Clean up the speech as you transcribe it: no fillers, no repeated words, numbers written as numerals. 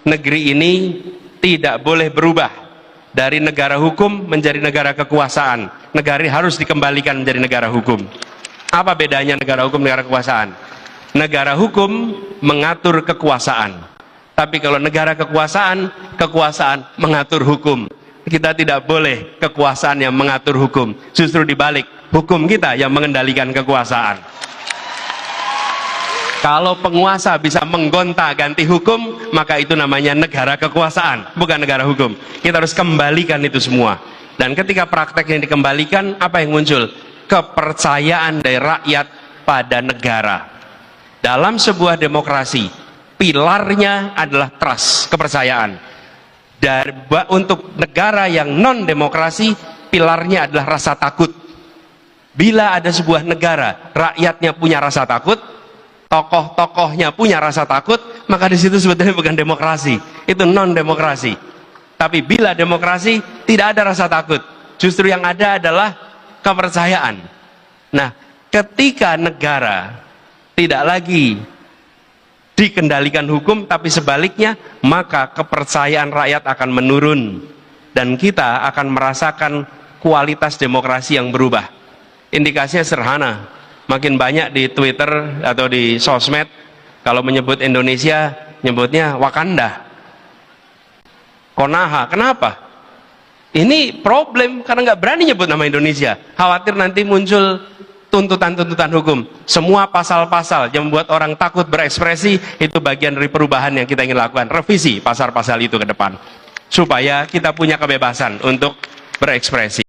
negeri ini tidak boleh berubah dari negara hukum menjadi negara kekuasaan. Negara harus dikembalikan menjadi negara hukum. Apa bedanya negara hukum negara kekuasaan? Negara hukum mengatur kekuasaan, tapi kalau negara kekuasaan, kekuasaan mengatur hukum. Kita tidak boleh kekuasaan yang mengatur hukum, justru dibalik, hukum kita yang mengendalikan kekuasaan. Kalau penguasa bisa menggonta-ganti hukum, maka itu namanya negara kekuasaan, bukan negara hukum. Kita harus kembalikan itu semua. Dan ketika praktek yang dikembalikan, apa yang muncul? Kepercayaan dari rakyat pada negara. Dalam sebuah demokrasi, pilarnya adalah trust, kepercayaan. Dan untuk negara yang non-demokrasi, pilarnya adalah rasa takut. Bila ada sebuah negara, rakyatnya punya rasa takut, tokoh-tokohnya punya rasa takut, maka di situ sebetulnya bukan demokrasi, itu non-demokrasi. Tapi bila demokrasi, tidak ada rasa takut, justru yang ada adalah kepercayaan. Nah, ketika negara tidak lagi dikendalikan hukum, tapi sebaliknya, maka kepercayaan rakyat akan menurun, dan kita akan merasakan kualitas demokrasi yang berubah. Indikasinya sederhana, makin banyak di Twitter atau di sosmed, kalau menyebut Indonesia, nyebutnya Wakanda, Konoha. Kenapa? Ini problem, karena nggak berani nyebut nama Indonesia, khawatir nanti muncul tuntutan-tuntutan hukum. Semua pasal-pasal yang membuat orang takut berekspresi, itu bagian dari perubahan yang kita ingin lakukan. Revisi pasal-pasal itu ke depan, supaya kita punya kebebasan untuk berekspresi.